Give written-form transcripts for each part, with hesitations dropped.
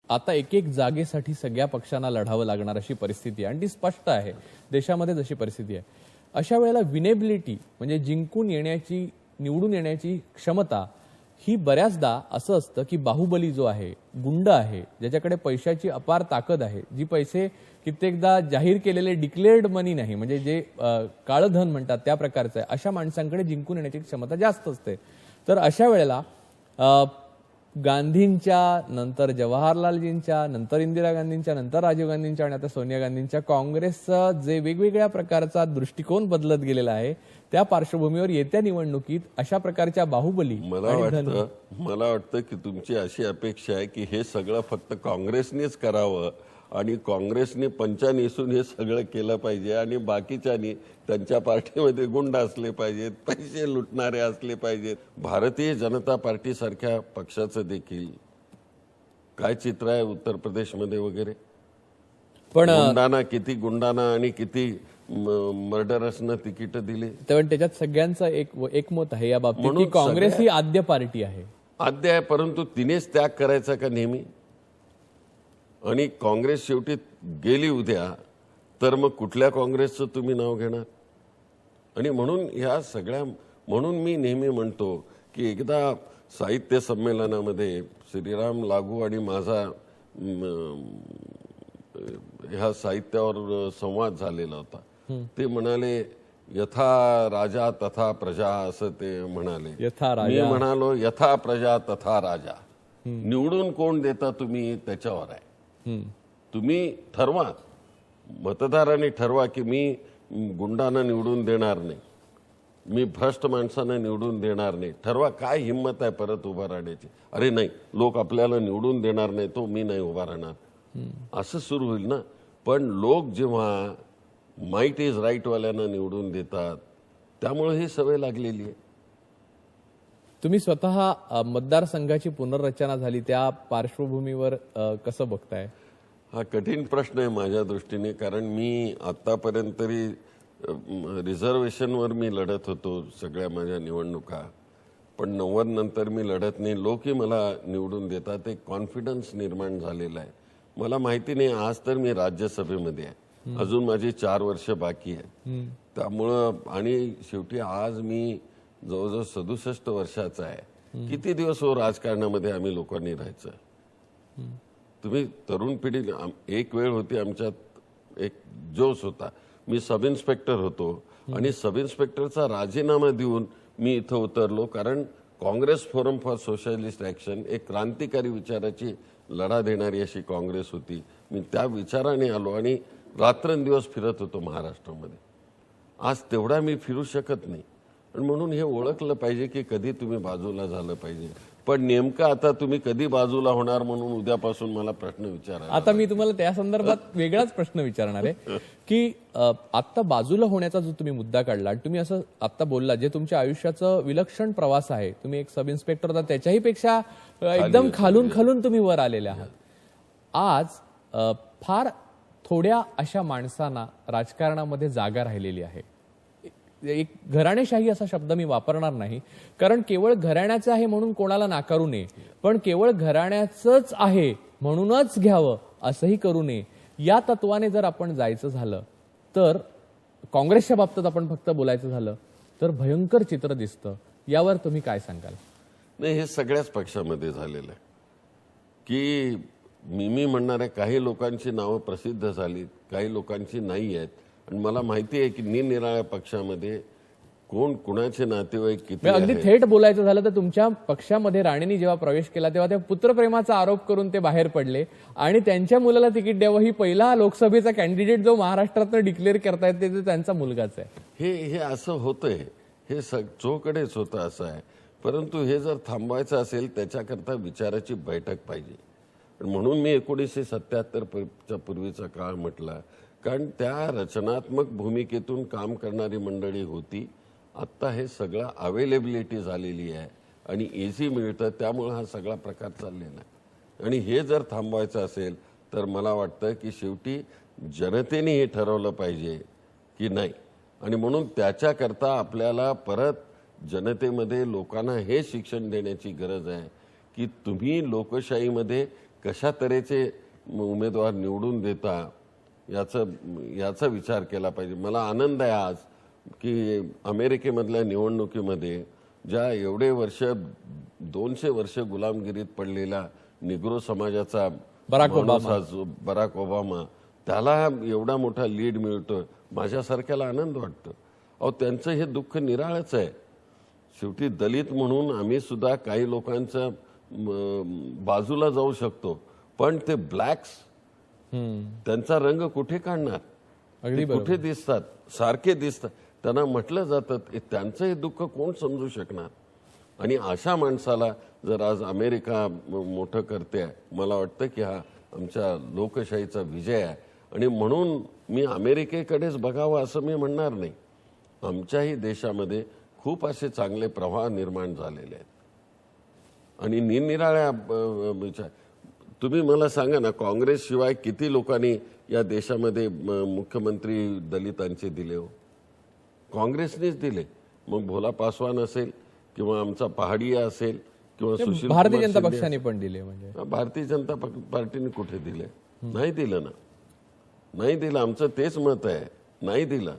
आता एक एक जागेसाठी सगळ्या पक्षांना लढावं लागणार अशी परिस्थिती आहे आणि ती स्पष्ट आहे देशामध्ये जशी परिस्थिती आहे. अशा वेळेला विनेबिलिटी म्हणजे जिंकून येण्याची निवडून येण्याची क्षमता ही बऱ्याचदा असं असतं की बाहुबली जो आहे गुंड आहे ज्याच्याकडे पैशाची अपार ताकद आहे जी पैसे कित्येकदा जाहीर केलेले डिक्लेअर्ड मनी नाही म्हणजे जे काळं धन म्हणतात त्या प्रकारचं आहे अशा माणसांकडे जिंकून येण्याची क्षमता जास्त असते. तर अशा वेळेला गांधींच्या नंतर जवाहरलालजींच्या नंतर इंदिरा गांधींच्या नंतर राजीव गांधींच्या आणि आता सोनिया गांधींच्या काँग्रेसचा जे वेगवेगळ्या प्रकारचा दृष्टिकोन बदलत गेलेला आहे त्या पार्श्वभूमीवर येत्या निवडणुकीत अशा प्रकारच्या बाहुबली मला वाटतं की तुमची अशी अपेक्षा आहे की हे सगळं फक्त काँग्रेसनेच करावं आणि काँग्रेसने पंचा नेसून हे सगळं केलं पाहिजे आणि बाकीच्यांनी त्यांच्या पार्टीमध्ये गुंड असले पाहिजेत पैसे लुटणारे असले पाहिजेत. भारतीय जनता पार्टी सारख्या पक्षाचं देखील काय चित्र आहे उत्तर प्रदेशमध्ये वगैरे. पण गुंडांना आणि किती मर्डरर्सना तिकीट दिली. त्याच्यात सगळ्यांचं एकमत आहे या बाबतीत की काँग्रेस ही आद्य पार्टी आहे. आद्य आहे परंतु तिनेच त्याग करायचा का नेहमी. आणि काँग्रेस शेवटी गेली उद्या तर मग कुठल्या काँग्रेसचं तुम्ही नाव घेणार. आणि म्हणून ह्या सगळ्या म्हणून मी नेहमी म्हणतो की एकदा साहित्य संमेलनामध्ये श्रीराम लागू आणि माझा ह्या साहित्यावर संवाद झालेला होता. ते म्हणाले यथा राजा तथा प्रजा असं ते म्हणाले. मी म्हणालो यथा प्रजा तथा राजा. निवडून कोण देता तुम्ही त्याच्यावर आहे. तुम्ही ठरवा मतदारांनी ठरवा की मी गुंडांना निवडून देणार नाही मी भ्रष्ट माणसांना निवडून देणार नाही. ठरवा काय हिंमत आहे परत उभा राहण्याची. अरे नाही लोक आपल्याला निवडून देणार नाही तो मी नाही उभा राहणार असं सुरू होईल ना. पण लोक जेव्हा माईट इज राईट वाल्यांना निवडून देतात त्यामुळे ही सवय लागलेली आहे. तुम्ही स्वतः मतदारसंघाची पुनर्रचना झाली त्या पार्श्वभूमीवर कसं बघताय. हा कठीण प्रश्न आहे माझ्या दृष्टीने कारण मी आतापर्यंत तरी रिझर्वेशनवर मी लढत होतो सगळ्या माझ्या निवडणुका. पण 90 नंतर मी लढत नाही. लोकही मला निवडून देतात. एक कॉन्फिडन्स निर्माण झालेला आहे. मला माहिती नाही आज तर मी राज्यसभेमध्ये आहे अजून माझी 4 वर्ष बाकी आहे. त्यामुळं आणि शेवटी आज मी जवळजवळ 67 वर्षाचा आहे. किती दिवस हो राजकारणामध्ये आम्ही लोकांनी राहायचं. तुम्ही तरुण पिढी एक वेळ होती आमच्यात एक जोश होता. मी सब इन्स्पेक्टर होतो आणि सब इन्स्पेक्टरचा राजीनामा देऊन मी इथं उतरलो कारण Congress forum for socialist action एक क्रांतिकारी विचाराची लढा देणारी अशी काँग्रेस होती. मी त्या विचाराने आलो आणि रात्रंदिवस फिरत होतो महाराष्ट्रामध्ये. आज तेवढा मी फिरू शकत नाही. आणि म्हणून हे ओळखलं पाहिजे की कधी तुम्ही बाजूला झालं पाहिजे. पण नेमकं आता तुम्ही कधी बाजूला होणार म्हणून उद्यापासून मला प्रश्न विचारा. आता मी तुम्हाला त्या संदर्भात वेगळाच प्रश्न विचारणार आहे की आता बाजूला होण्याचा जो तुम्ही मुद्दा काढला तुम्ही असं आता बोलला जे तुमच्या आयुष्याचं विलक्षण प्रवास आहे. तुम्ही एक सब इन्स्पेक्टर होता त्याच्याही पेक्षा एकदम खालून खालून तुम्ही वर आलेले आहात. आज फार थोड्या अशा माणसांना राजकारणामध्ये जागा राहिलेली आहे. एक घराणेशाही असा शब्द मी वापरणार नाही कारण केवळ घराण्याचं आहे म्हणून कोणाला नाकारू नये पण केवळ घराण्याचंच आहे म्हणूनच घ्यावं असंही करू नये. या तत्वाने जर आपण जायचं झालं तर काँग्रेसच्या बाबतीत आपण फक्त बोलायचं झालं तर भयंकर चित्र दिसतं. यावर तुम्ही काय सांगाल. नाही हे सगळ्याच पक्षामध्ये झालेलं आहे की मी म्हणणार आहे काही लोकांची नावं प्रसिद्ध झाली काही लोकांची नाही आहेत. आणि मला माहिती आहे की निरनिराळ्या पक्षामध्ये कोण कुणाचे नातेवाईक किती. अगदी थेट बोलायचं झालं तर तुमच्या पक्षामध्ये राणेंनी जेव्हा प्रवेश केला तेव्हा त्या पुत्रप्रेमाचा आरोप करून ते बाहेर पडले आणि त्यांच्या मुलाला तिकीट द्यावं ही पहिला लोकसभेचा कॅन्डिडेट जो महाराष्ट्रातनं डिक्लेअर करतायत ते त्यांचा मुलगाच आहे. हे असं होतंय. हे चोकडेच होतं असं आहे. परंतु हे जर थांबवायचं असेल त्याच्याकरता विचाराची बैठक पाहिजे. म्हणून मी 1977च्या पूर्वीचा काळ म्हटला कारण त्या रचनात्मक भूमिकेतून काम करणारी मंडळी होती. आत्ता हे सगळं अवेलेबिलिटी झालेली आहे आणि इझी मिळतं त्यामुळे हा सगळा प्रकार चाललेला आहे. आणि हे जर थांबवायचं असेल तर मला वाटतं की शेवटी जनतेने हे ठरवलं पाहिजे की नाही. आणि म्हणून त्याच्याकरता आपल्याला परत जनतेमध्ये लोकांना हे शिक्षण देण्याची गरज आहे की तुम्ही लोकशाहीमध्ये कशा तऱ्हेचे उमेदवार निवडून देता याचा विचार केला पाहिजे. मला आनंद आहे आज की अमेरिकेमधल्या निवडणुकीमध्ये ज्या एवढे वर्ष 200 वर्ष गुलामगिरीत पडलेला निग्रो समाजाचा बराक ओबामा त्याला एवढा मोठा लीड मिळतोय. माझ्यासारख्याला आनंद वाटतो. अहो त्यांचं हे दुःख निराळच आहे. शेवटी दलित म्हणून आम्ही सुद्धा काही लोकांच्या बाजूला जाऊ शकतो, पण ते ब्लॅक्स त्यांचा रंग कुठे काढणार? कुठे दिसतात? सारखे दिसतात. त्यांना म्हटलं जातं त्यांचं हे दुःख कोण समजू शकणार? आणि अशा माणसाला जर आज अमेरिका मोठं करते, मला वाटतं की हा आमच्या लोकशाहीचा विजय आहे. आणि म्हणून मी अमेरिकेकडेच बघावं असं मी म्हणणार नाही. आमच्याही देशामध्ये खूप असे चांगले प्रवाह निर्माण झालेले आहेत आणि निरनिराळ्या तुम्ही मला सांगा ना, काँग्रेस शिवाय किती लोकांनी या देशामध्ये मुख्यमंत्री दलितांचे दिले हो? काँग्रेसनेच दिले. मग भोला पासवान असेल किंवा आमचा पहाडिया असेल किंवा सुशील भारतीय जनता पक्षाने पण दिले. म्हणजे भारतीय जनता पार्टीने कुठे दिले? नाही दिलं ना, नाही दिलं. आमचं तेच मत आहे, नाही दिलं.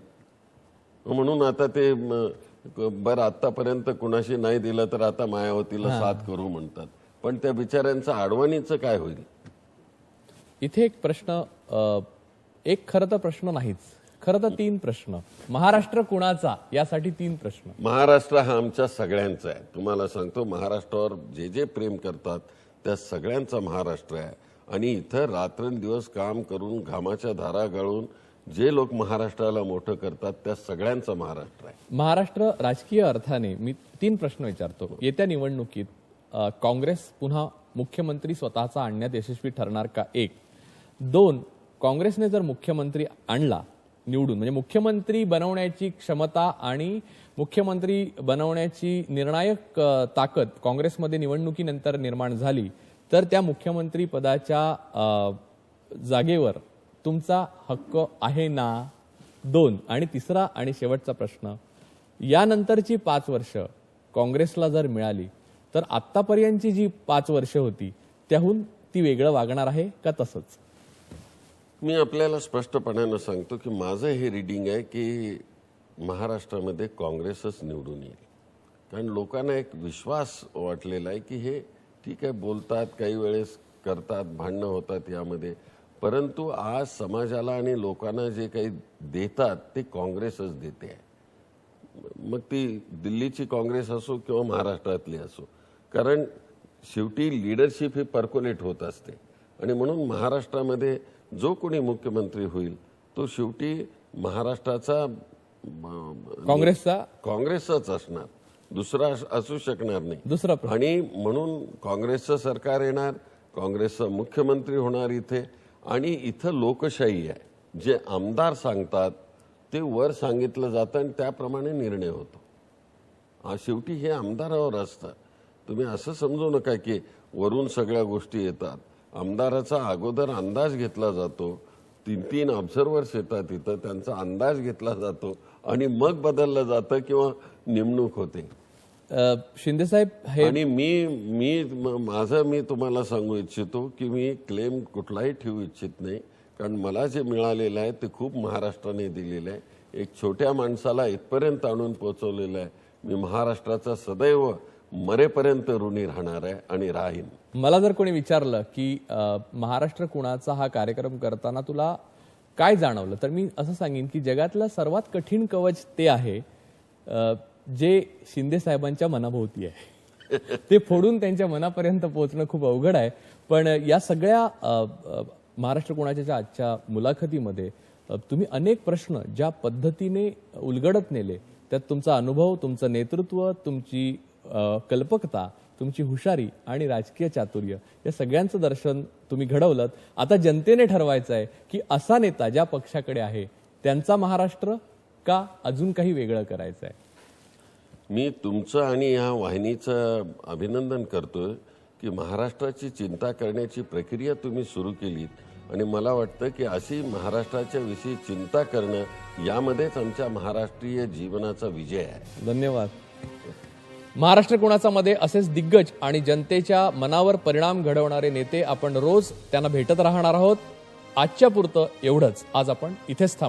म्हणून आता ते बरं आतापर्यंत कुणाशी नाही दिलं तर आता मायावतीला साथ करू म्हणतात. पण त्या बिचाऱ्यांचं अडवणीचं काय होईल? इथे एक प्रश्न, एक खरं तर प्रश्न नाहीच, खरं तर 3 प्रश्न. महाराष्ट्र कुणाचा यासाठी 3 प्रश्न. महाराष्ट्र हा आमच्या सगळ्यांचा आहे. तुम्हाला सांगतो, महाराष्ट्रावर जे जे प्रेम करतात त्या सगळ्यांचा महाराष्ट्र आहे. आणि इथं रात्रंदिवस काम करून घामाच्या धारा गाळून जे लोक महाराष्ट्राला मोठं करतात त्या सगळ्यांचा महाराष्ट्र आहे. महाराष्ट्र राजकीय अर्थाने मी 3 प्रश्न विचारतो. येत्या निवडणुकीत काँग्रेस पुन्हा मुख्यमंत्री स्वतःचा आणण्यात यशस्वी ठरणार का? 1. 2. काँग्रेसने जर मुख्यमंत्री आणला निवडून, म्हणजे मुख्यमंत्री बनवण्याची क्षमता आणि मुख्यमंत्री बनवण्याची निर्णायक ताकद काँग्रेसमध्ये निवडणुकीनंतर निर्माण झाली, तर त्या मुख्यमंत्री पदाच्या जागेवर तुमचा हक्क आहे ना? 2. आणि 3रा आणि शेवटचा प्रश्न, यानंतरची 5 वर्ष काँग्रेसला जर मिळाली तर आतापर्यंतची जी 5 वर्ष होती त्याहून ती वेगळं वागणार आहे का तसंच? मी आपल्याला स्पष्टपणानं सांगतो की माझं हे रीडिंग आहे की महाराष्ट्रामध्ये काँग्रेसच निवडून येईल. कारण लोकांना एक विश्वास वाटलेला आहे की हे ठीक आहे, बोलतात, काही वेळेस करतात, भांडणं होतात यामध्ये, परंतु आज समाजाला आणि लोकांना जे काही देतात ते काँग्रेसच देते आहे. मग ती दिल्लीची काँग्रेस असो किंवा महाराष्ट्रातली असो, कारण शेवटी लीडरशिप ही पर्क्युलेट होत असते. आणि म्हणून महाराष्ट्रामध्ये जो कोणी मुख्यमंत्री होईल तो शेवटी महाराष्ट्राचा काँग्रेसचाच असणार, दुसरा असू शकणार नाही. दुसरा आणि म्हणून काँग्रेसचं सरकार येणार, काँग्रेसचा मुख्यमंत्री होणार इथे. आणि इथं लोकशाही आहे. जे आमदार सांगतात ते वर सांगितलं जातं आणि त्याप्रमाणे निर्णय होतो. शेवटी हे आमदारावर असतं. तुम्ही असं समजू नका की वरून सगळ्या गोष्टी येतात. आमदाराचा अगोदर अंदाज घेतला जातो, 3 ऑब्झर्वर्स येतात इथं, त्यांचा अंदाज घेतला जातो आणि मग बदललं जातं किंवा नेमणूक होते. शिंदेसाहेब आणि मी तुम्हाला सांगू इच्छितो की मी क्लेम कुठलाही ठेवू इच्छित नाही. कारण मला जे मिळालेलं आहे ते खूप महाराष्ट्राने दिलेलं आहे. एक छोट्या माणसाला इथपर्यंत आणून पोहोचवलेलं आहे. मी महाराष्ट्राचा सदैव मरेपर्यंत ऋणी राहणार आहे आणि राहीन. मला जर कोणी विचारलं की महाराष्ट्र कुणाचा हा कार्यक्रम करताना तुला काय जाणवलं, तर मी असं सांगेन की जगातलं सर्वात कठीण कवच ते आहे जे शिंदे साहेबांच्या मनाभोवती आहे. ते फोडून त्यांच्या मनापर्यंत पोहोचणं खूप अवघड आहे. पण या सगळ्या महाराष्ट्र कुणाच्या आजच्या मुलाखतीमध्ये तुम्ही अनेक प्रश्न ज्या पद्धतीने उलगडत नेले, त्यात तुमचा अनुभव, तुमचं नेतृत्व, तुमची कल्पकता, तुमची हुशारी आणि राजकीय चातुर्य या सगळ्यांचं दर्शन तुम्ही घडवलं. आता जनतेने ठरवायचं आहे की असा नेता ज्या पक्षाकडे आहे त्यांचा महाराष्ट्र का अजून काही वेगळं करायचं आहे. मी तुमचं आणि या वाहिनीचं अभिनंदन करतोय की महाराष्ट्राची चिंता करण्याची प्रक्रिया तुम्ही सुरू केलीत आणि मला वाटतं की अशी महाराष्ट्राच्या विषयी चिंता करणं यामध्येच आमच्या महाराष्ट्रीय जीवनाचा विजय आहे. धन्यवाद. महाराष्ट्र कोणाचा मध्ये असेच दिग्गज आणि जनतेच्या मनावर परिणाम घडवणारे नेते आपण रोज त्यांना भेटत राहणार आहोत. आजच्या पुरतं एवढंच. आज आपण इथेच थांबू.